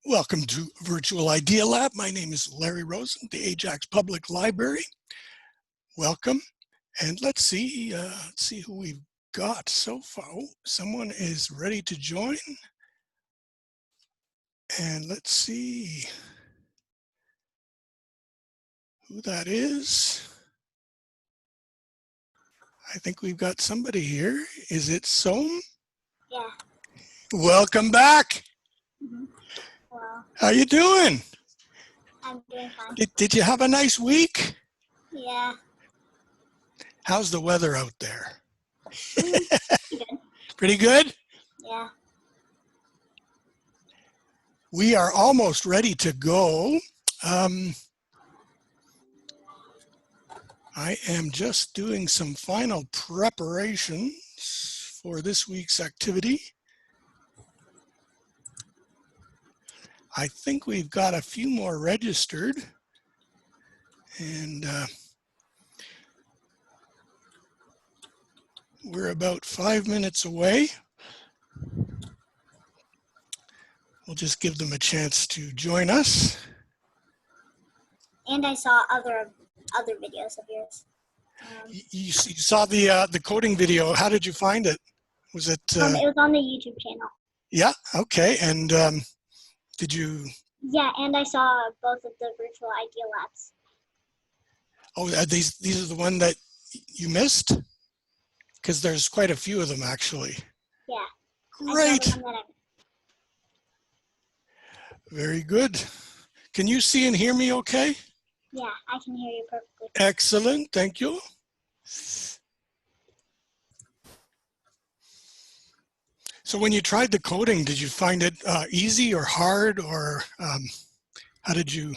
Welcome to Virtual Idea Lab. My name is Larry Rosen, the Ajax Public Library. Welcome, and let's see who we've got so far. Oh, someone is ready to join, and let's see who that is. I think we've got somebody here. Is it Som? Yeah. Welcome back. Well, How you doing? I'm doing fine. Did you have a nice week? Yeah. How's the weather out there? Good. Pretty good? Yeah. We are almost ready to go. I am just doing some final preparations for this week's activity. I think we've got a few more registered, and we're about 5 minutes away. We'll just give them a chance to join us. And I saw other videos of yours. You saw the coding video. How did you find it? Was it? It was on the YouTube channel. Yeah. Okay. And did you? Yeah, and I saw both of the virtual idea labs. Oh, these are the one that you missed? Because there's quite a few of them actually. Yeah. Great. Very good. Can you see and hear me okay? Yeah, I can hear you perfectly. Excellent. Thank you. So when you tried the coding, did you find it easy or hard, or how did you?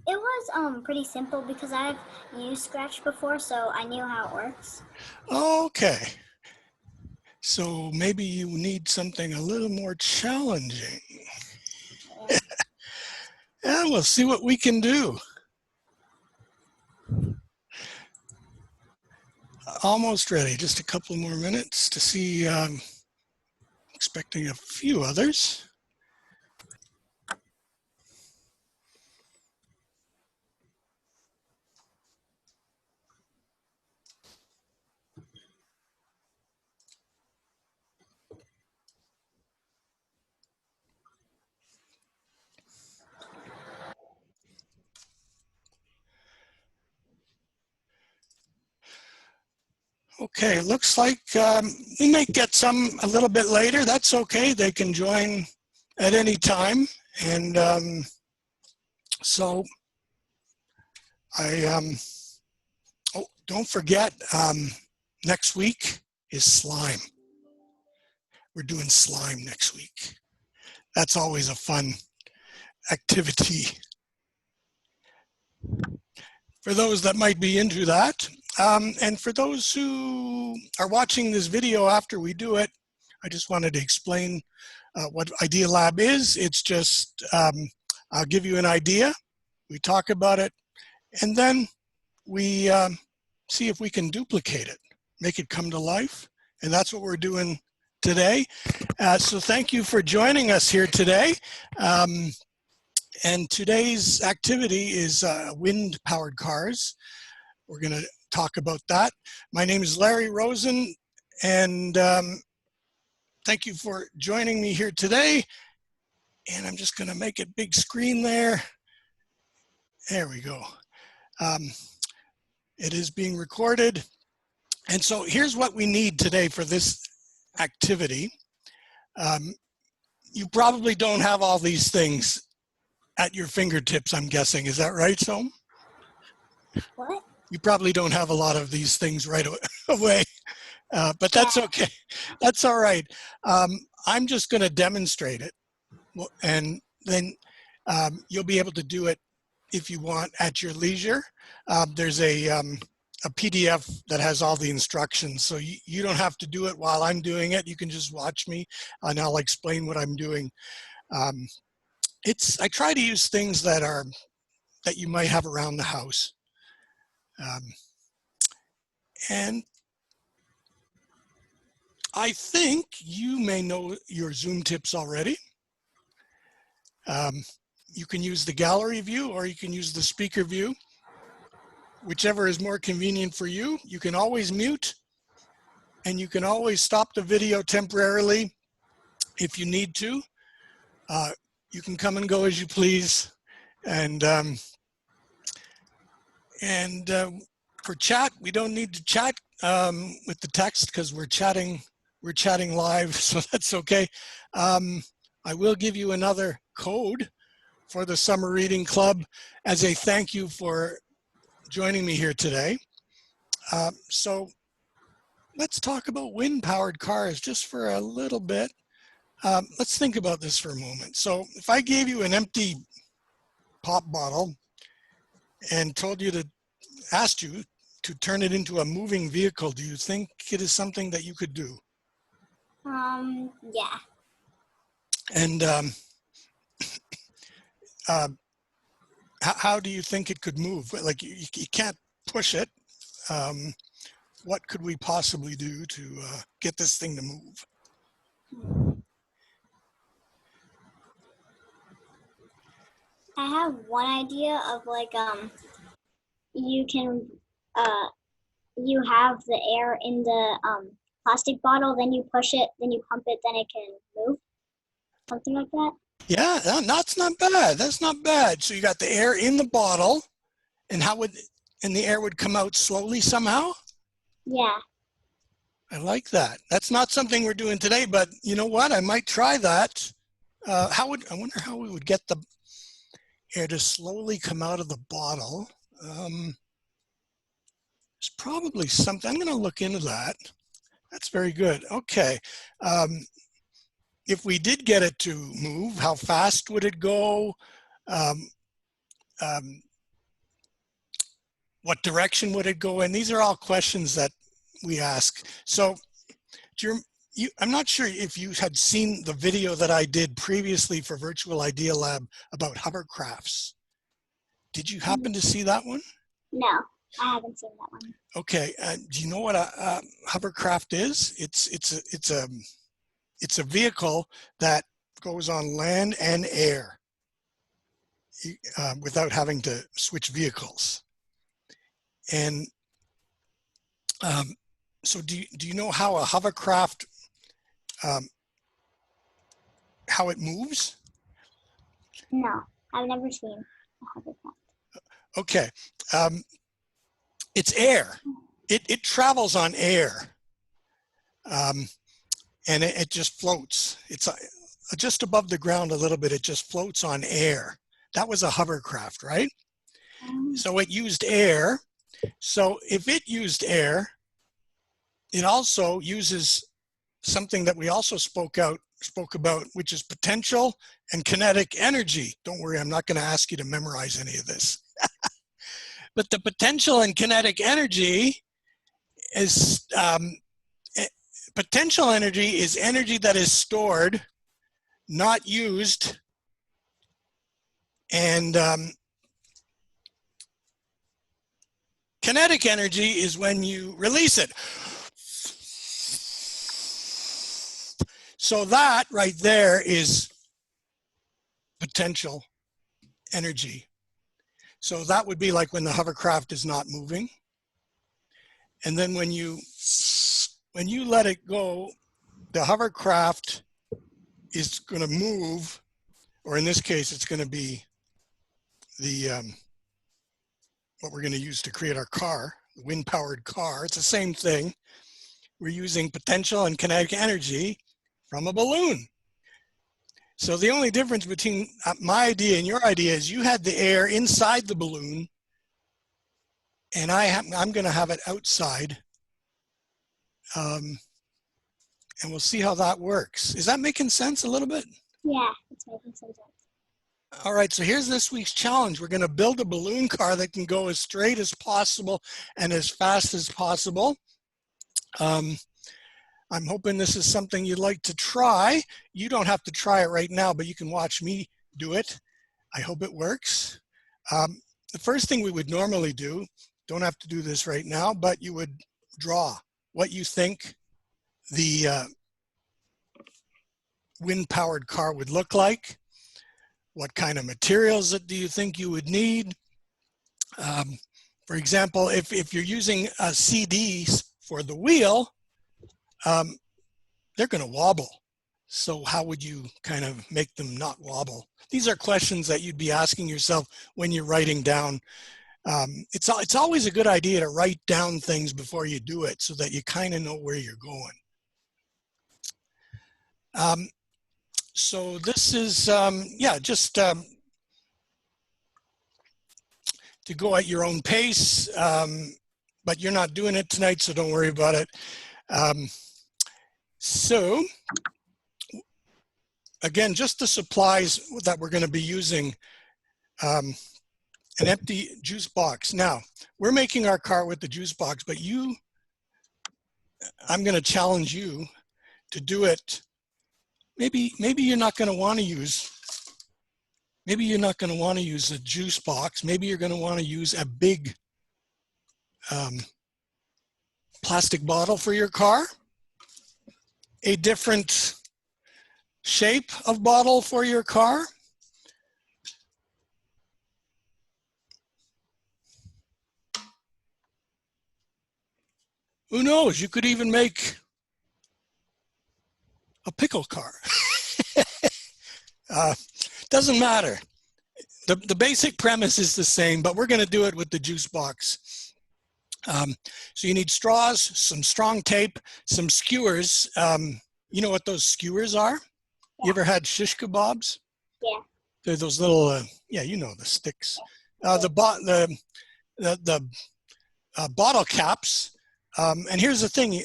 It was pretty simple because I've used Scratch before, so I knew how it works. Okay. So maybe you need something a little more challenging. Yeah. Yeah, we'll see what we can do. Almost ready. Just a couple more minutes to see. Expecting a few others. Okay, looks like we may get some a little bit later. That's okay. They can join at any time. And so oh, don't forget, next week is slime. We're doing slime next week. That's always a fun activity for those that might be into that. And for those who are watching this video after we do it, I just wanted to explain what Idea Lab is. It's just, I'll give you an idea, we talk about it, and then we see if we can duplicate it, make it come to life. And that's what we're doing today. So thank you for joining us here today. And today's activity is wind-powered cars. We're going to talk about that. My name is Larry Rosen, and thank you for joining me here today. And I'm just going to make it big screen there. There we go. It is being recorded. And so here's what we need today for this activity. You probably don't have all these things at your fingertips, I'm guessing. Is that right, Som? What? You probably don't have a lot of these things right away, but that's okay. That's all right. I'm just going to demonstrate it, and then you'll be able to do it if you want at your leisure. There's a PDF that has all the instructions, so you don't have to do it while I'm doing it. You can just watch me, and I'll explain what I'm doing. I try to use things that you might have around the house. And I think you may know your Zoom tips already. You can use the gallery view or you can use the speaker view, whichever is more convenient for you. You can always mute, and you can always stop the video temporarily if you need to. You can come and go as you please. And for chat, we don't need to chat with the text because we're chatting live, so that's okay. I will give you another code for the Summer Reading Club as a thank you for joining me here today. So let's talk about wind-powered cars just for a little bit. Let's think about this for a moment. So if I gave you an empty pop bottle and asked you to turn it into a moving vehicle, do you think it is something that you could do? Yeah. And how do you think it could move? Like you can't push it. What could we possibly do to get this thing to move? I have one idea of like you can you have the air in the plastic bottle, then you push it, then you pump it, then it can move. Something like that. Yeah, that's not bad. That's not bad. So you got the air in the bottle, and the air would come out slowly somehow? Yeah. I like that. That's not something we're doing today, but you know what? I might try that. I wonder how we would get the air to slowly come out of the bottle. It's probably something. I'm going to look into that. That's very good. Okay. If we did get it to move, how fast would it go? What direction would it go in? These are all questions that we ask. So I'm not sure if you had seen the video that I did previously for Virtual Idea Lab about hovercrafts. Did you happen to see that one? No, I haven't seen that one. Okay, do you know what a hovercraft is? It's a vehicle that goes on land and air without having to switch vehicles. And so do you know how a hovercraft, how it moves? No, I've never seen a hovercraft. Okay, it's air. It travels on air, and it just floats. It's just above the ground a little bit. It just floats on air. That was a hovercraft, right? So it used air. So if it used air, it also uses something that we also spoke about, which is potential and kinetic energy. Don't worry, I'm not going to ask you to memorize any of this. But the potential and kinetic energy is potential energy is energy that is stored, not used, and kinetic energy is when you release it. So that right there is potential energy. So that would be like when the hovercraft is not moving. And then when you let it go, the hovercraft is going to move, or in this case, it's going to be the what we're going to use to create our car, the wind-powered car. It's the same thing. We're using potential and kinetic energy from a balloon. So the only difference between my idea and your idea is you had the air inside the balloon, and I'm going to have it outside. And we'll see how that works. Is that making sense a little bit? Yeah, it's making some sense. All right, so here's this week's challenge. We're going to build a balloon car that can go as straight as possible and as fast as possible. I'm hoping this is something you'd like to try. You don't have to try it right now, but you can watch me do it. I hope it works. The first thing we would normally do, don't have to do this right now, but you would draw what you think the wind-powered car would look like. What kind of materials do you think you would need? For example, if you're using CDs for the wheel, they're going to wobble. So how would you kind of make them not wobble? These are questions that you'd be asking yourself when you're writing down. It's always a good idea to write down things before you do it so that you kind of know where you're going. So this is, yeah, just to go at your own pace, but you're not doing it tonight, so don't worry about it. So again, just the supplies that we're going to be using, an empty juice box. Now, we're making our car with the juice box, but I'm going to challenge you to do it. Maybe you're not going to want to use, a juice box. Maybe you're going to want to use a big plastic bottle for your car, a different shape of bottle for your car. Who knows? You could even make a pickle car. Doesn't matter. The basic premise is the same, but we're going to do it with the juice box. So you need straws, some strong tape, some skewers. You know what those skewers are? Yeah. You ever had shish kebabs? Yeah. They're those little, yeah, you know, the sticks. The bottle caps. And here's the thing,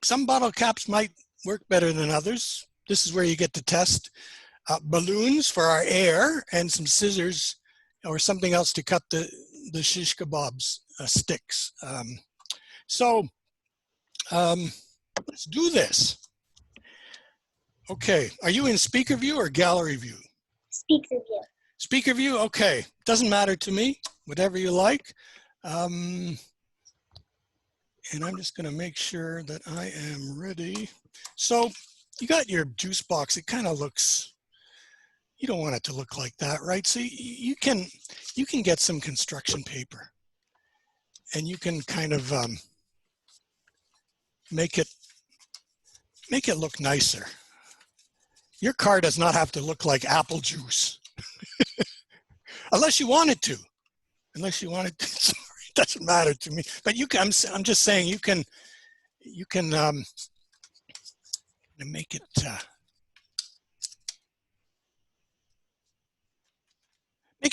some bottle caps might work better than others. This is where you get to test. Balloons for our air and some scissors or something else to cut the shish kebabs sticks. Let's do this. Okay, are you in speaker view or gallery view? Speaker view. Speaker view, okay. Doesn't matter to me, whatever you like. And I'm just gonna make sure that I am ready. So you got your juice box. It kind of looks, you don't want it to look like that, right? So you can get some construction paper and you can kind of make it look nicer. Your car does not have to look like apple juice. Unless you want it to. Sorry, it doesn't matter to me. But you can, I'm just saying you can make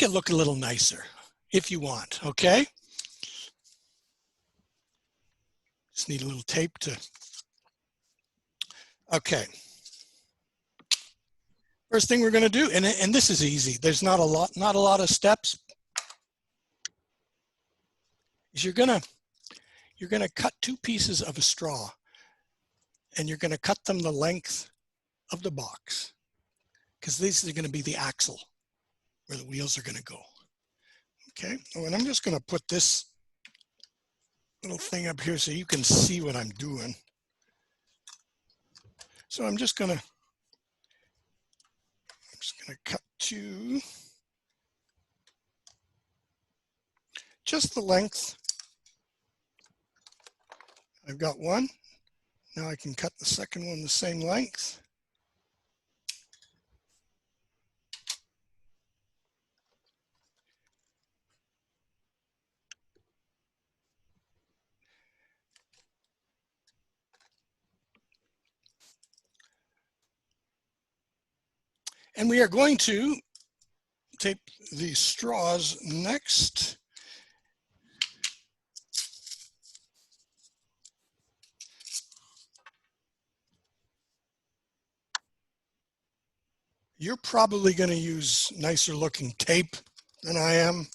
it look a little nicer if you want, okay? Just need a little tape to, okay. First thing we're gonna do, and this is easy, there's not a lot of steps, is you're gonna cut 2 pieces of a straw and you're gonna cut them the length of the box because these are gonna be the axle where the wheels are gonna go. Okay, oh, and I'm just gonna put this little thing up here so you can see what I'm doing. So I'm just gonna cut 2, just the length. I've got 1. Now I can cut the second one the same length. And we are going to tape the straws next. You're probably going to use nicer looking tape than I am.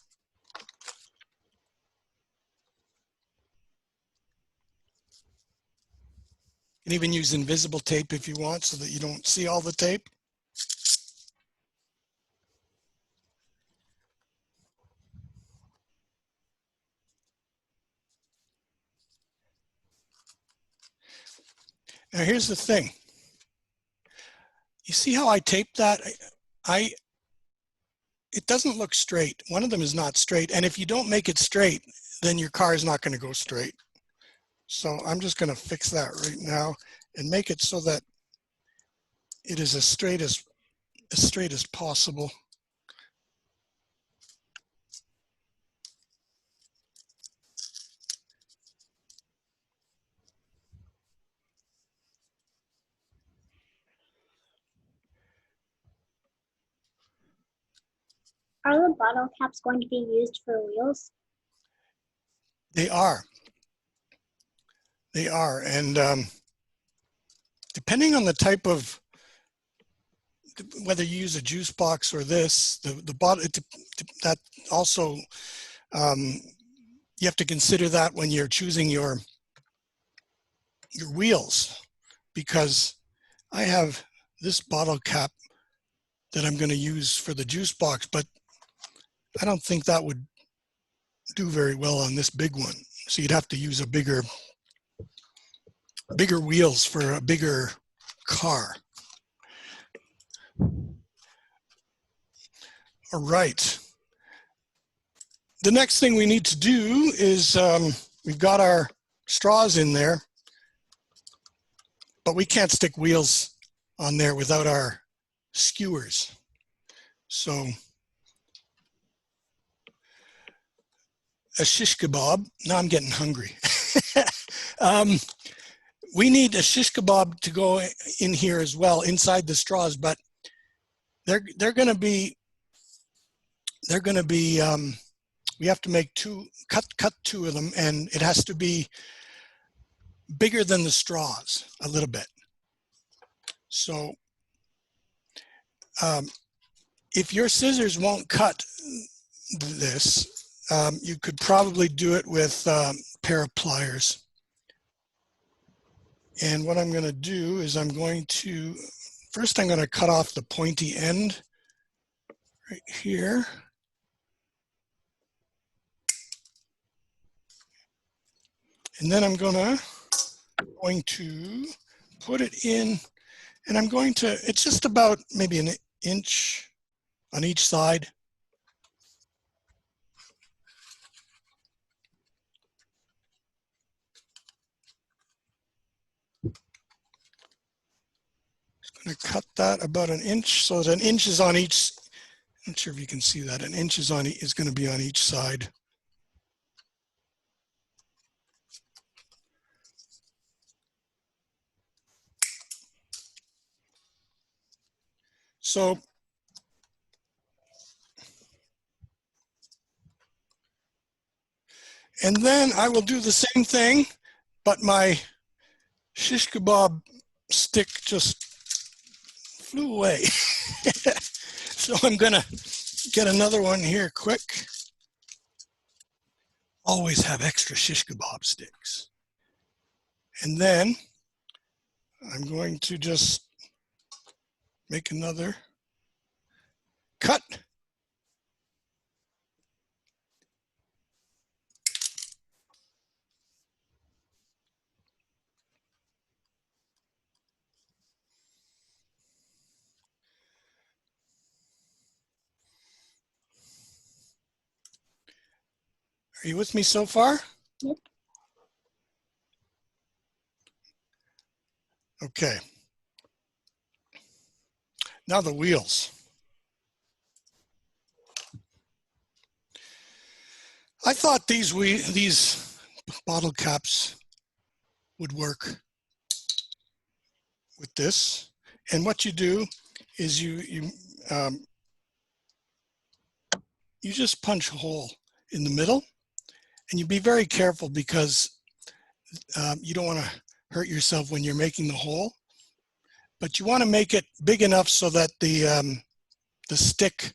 You can even use invisible tape if you want so that you don't see all the tape. Now here's the thing. You see how I taped that? I it doesn't look straight. One of them is not straight. And if you don't make it straight, then your car is not going to go straight. So I'm just going to fix that right now and make it so that it is as straight as possible. Are the bottle caps going to be used for wheels? They are. They are. And depending on the type of, whether you use a juice box or this, the bottle, that also, you have to consider that when you're choosing your wheels, because I have this bottle cap that I'm going to use for the juice box, but I don't think that would do very well on this big one. So you'd have to use a bigger wheels for a bigger car. All right. The next thing we need to do is we've got our straws in there, but we can't stick wheels on there without our skewers. So a shish kebab. Now I'm getting hungry. We need a shish kebab to go in here as well, inside the straws, but they're going to be we have to make cut two of them, and it has to be bigger than the straws a little bit. So if your scissors won't cut this, you could probably do it with a pair of pliers. And what I'm going to do is first I'm going to cut off the pointy end right here. And then I'm going to put it in, and it's just about maybe an inch on each side. Just going to cut that about an inch, so that an inch is on each. I'm not sure if you can see that. An inch is going to be on each side. So and then I will do the same thing, but my shish kebab stick just flew away. So I'm gonna get another one here quick. Always have extra shish kebab sticks. And then I'm going to just make another cut. Are you with me so far? Yep. Okay. Now the wheels. I thought these bottle caps would work with this. And what you do is you just punch a hole in the middle, and you be very careful, because you don't want to hurt yourself when you're making the hole, but you want to make it big enough so that the stick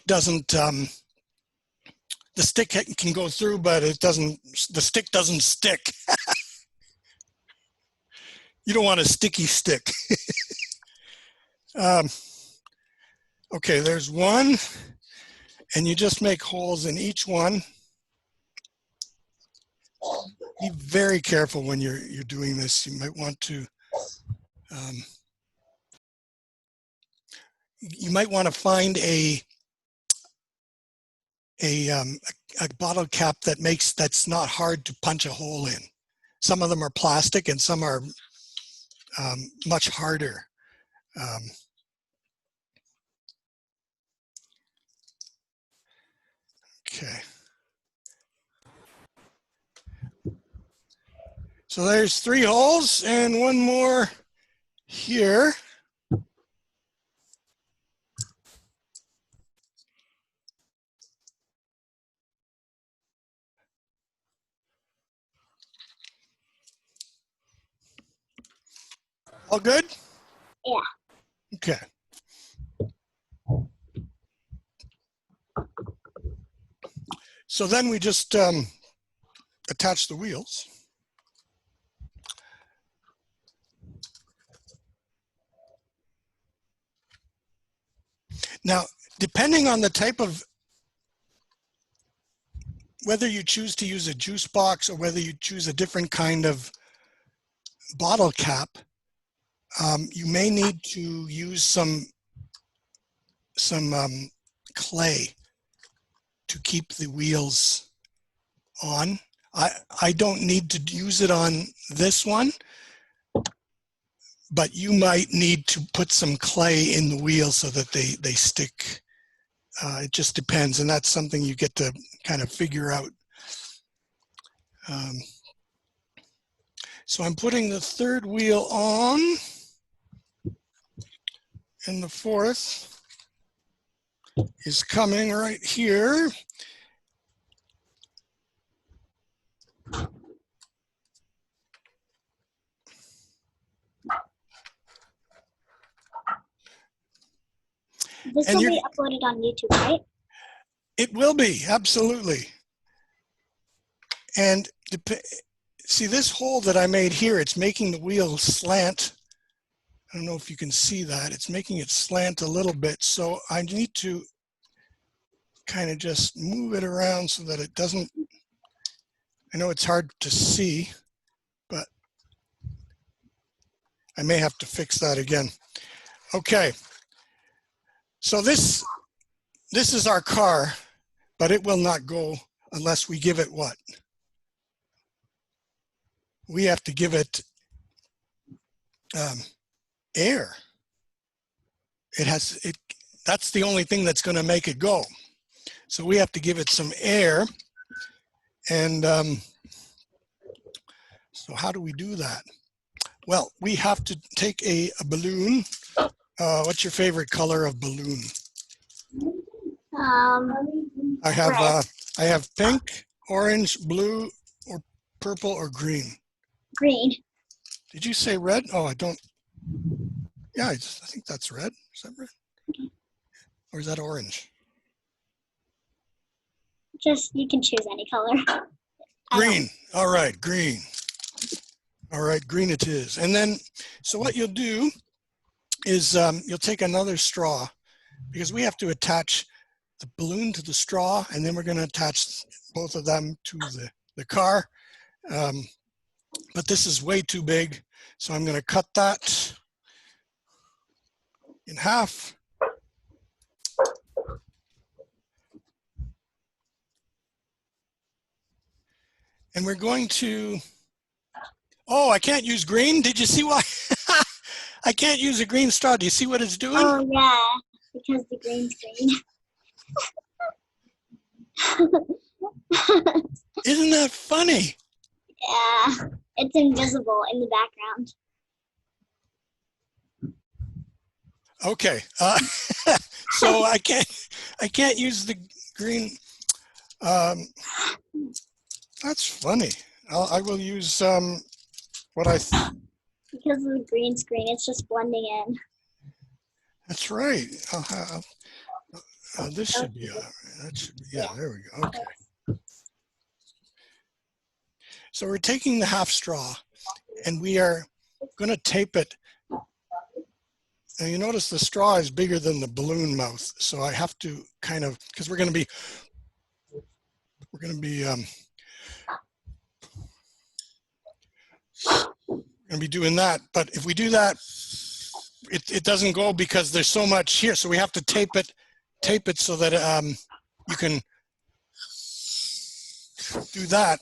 doesn't the stick can go through, but the stick doesn't stick. You don't want a sticky stick. Okay, there's one, and you just make holes in each one. Be very careful when you're doing this. You might want to you might want to find a bottle cap that's not hard to punch a hole in. Some of them are plastic and some are much harder. Okay. So there's 3 holes and 1 more here. All good? Yeah. Okay. So then we just attach the wheels. Now, depending on the type of, whether you choose to use a juice box or whether you choose a different kind of bottle cap, you may need to use some clay to keep the wheels on. I don't need to use it on this one, but you might need to put some clay in the wheels so that they stick. It just depends, and that's something you get to kind of figure out. So I'm putting the 3rd wheel on, and the 4th is coming right here. This will be uploaded on YouTube, right? It will be, absolutely. And see this hole that I made here, it's making the wheel slant. I don't know if you can see that. It's making it slant a little bit. So I need to kind of just move it around so that it doesn't, I know it's hard to see, but I may have to fix that again. Okay. So this is our car, but it will not go unless we give it what? We have to give it air. That's the only thing that's going to make it go. So we have to give it some air. And so how do we do that? Well, we have to take a balloon. What's your favorite color of balloon? I have pink, orange, blue, or purple, or green. Green. Did you say red? Oh, I don't. Yeah, I think that's red. Is that red? Or is that orange? Just, you can choose any color. Green. All right, green. All right, green it is. And then, so what you'll do is you'll take another straw, because we have to attach the balloon to the straw, and then we're going to attach both of them to the car. But this is way too big, so I'm going to cut that in half. And we're going to, oh, I can't use green. Did you see why? I can't use a green straw. Do you see what it's doing? Oh, yeah, because the green's green. Isn't that funny? Yeah, it's invisible in the background. Okay, so I can't use the green. That's funny. I will use what I. Because of the green screen, it's just blending in. That's right. This should be. That should be. Yeah, there we go. Okay. So we're taking the half straw, and we are going to tape it. Now you notice the straw is bigger than the balloon mouth, so I have to kind of, because we're going to be doing that. But if we do that, it doesn't go because there's so much here. So we have to tape it so that you can do that.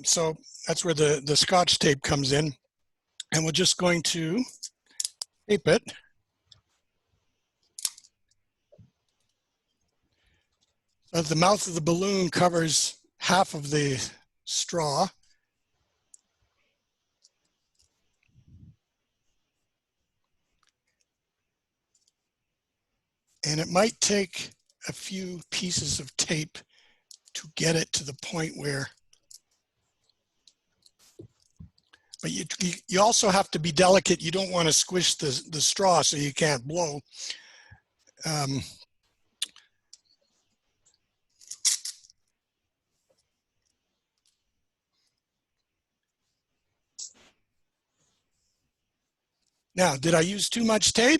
So that's where the Scotch tape comes in. And we're just going to tape it. So the mouth of the balloon covers half of the straw. And it might take a few pieces of tape to get it to the point where, but you also have to be delicate. You don't want to squish the straw so you can't blow. Now, did I use too much tape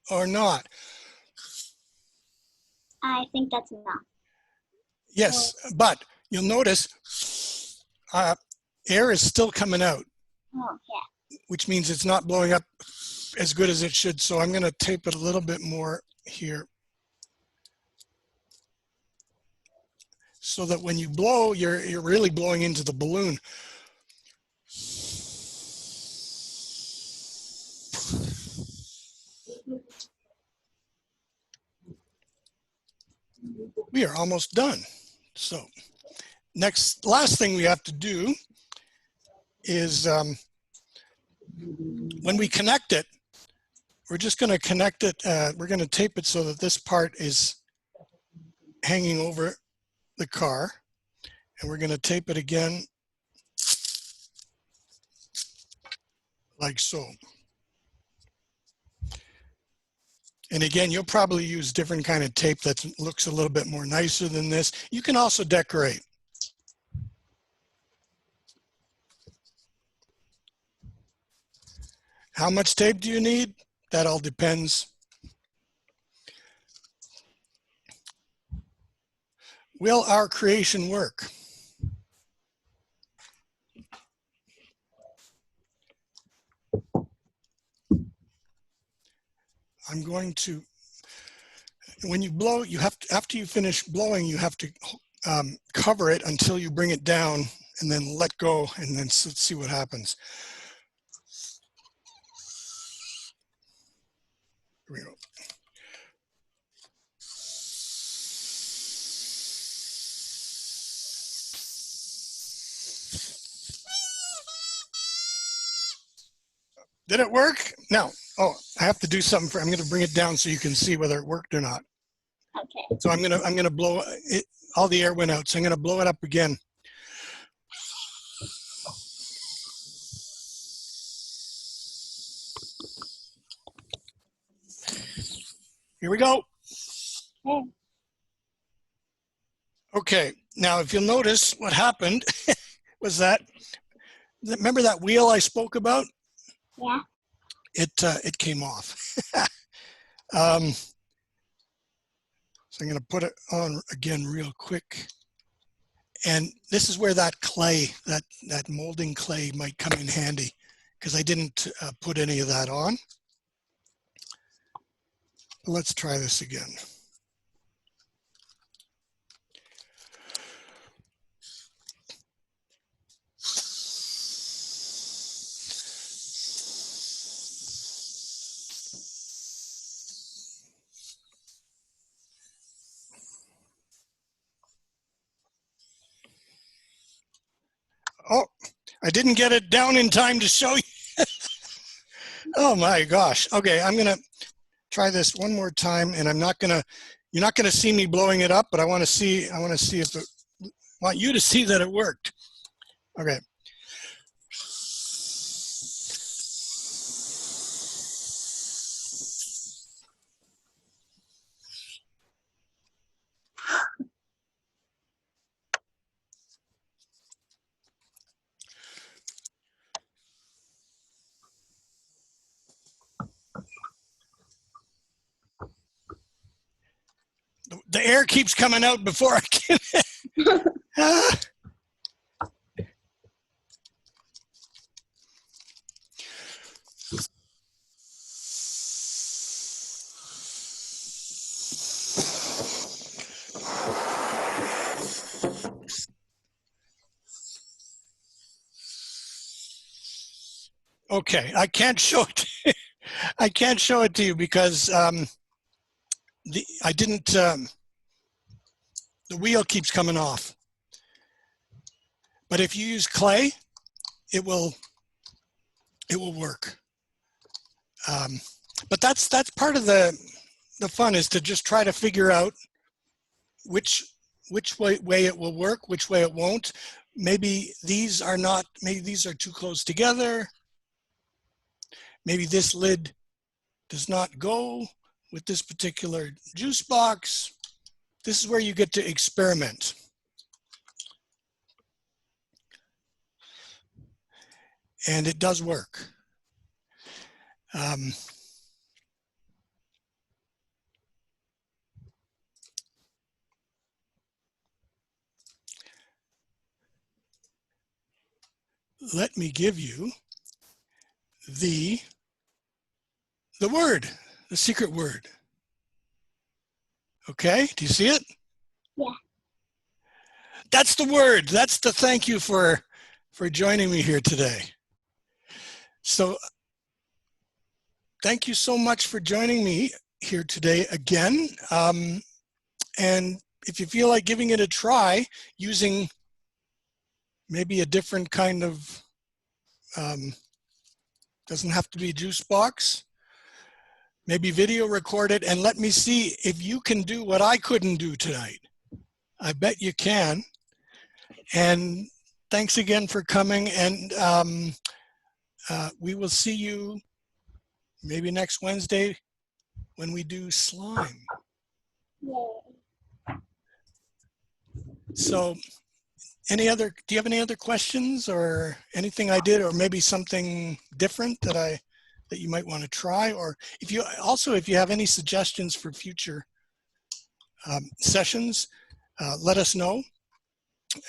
or not? I think that's enough. Yes, but you'll notice air is still coming out. Oh, yeah. Which means it's not blowing up as good as it should. So I'm going to tape it a little bit more here, so that when you blow, you're really blowing into the balloon. We are almost done. So last thing we have to do is when we connect it, we're just going to connect it. We're going to tape it so that this part is hanging over the car, and we're going to tape it again like so. And again, you'll probably use different kind of tape that looks a little bit more nicer than this. You can also decorate. How much tape do you need? That all depends. Will our creation work? I'm going to, when you blow, you have to, after you finish blowing, you have to cover it until you bring it down and then let go, and then let's see what happens. Here we go. Did it work? No. Oh, I have to do something I'm going to bring it down so you can see whether it worked or not. Okay. So I'm going to blow it. All the air went out, so I'm going to blow it up again. Here we go. Okay. Okay. Now, if you'll notice, what happened was that, remember that wheel I spoke about? Yeah. It came off. So I'm going to put it on again real quick. And this is where that clay, that molding clay might come in handy, because I didn't put any of that on. But let's try this again. Oh, I didn't get it down in time to show you. Oh my gosh. Okay, I'm gonna try this one more time, and you're not gonna see me blowing it up, but I want to see if want you to see that it worked. Okay. The air keeps coming out before I can. Okay, I can't show it. I can't show it to you because I didn't. The wheel keeps coming off. But if you use clay, it will work. But that's part of the fun, is to just try to figure out which way it will work, which way it won't. Maybe these are not. Maybe these are too close together. Maybe this lid does not go with this particular juice box. This is where you get to experiment. And it does work. Let me give you the word, the secret word. Okay, do you see it? Yeah. That's the word. That's the thank you for joining me here today. So thank you so much for joining me here today again. And if you feel like giving it a try using maybe a different kind of, doesn't have to be a juice box, maybe video record it and let me see if you can do what I couldn't do tonight. I bet you can. And thanks again for coming. And we will see you maybe next Wednesday when we do slime. Yay. So do you have any other questions or anything I did, or maybe something different that you might want to try? Or if you have any suggestions for future sessions, let us know,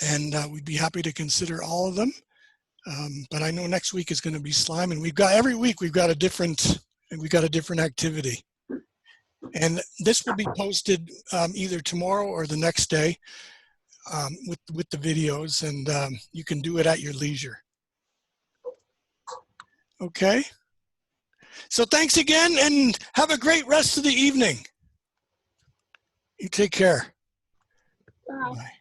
and we'd be happy to consider all of them. But I know next week is going to be slime, and every week we've got a different activity. And this will be posted either tomorrow or the next day with the videos, and you can do it at your leisure. Okay. So thanks again, and have a great rest of the evening. You take care. Bye. Bye.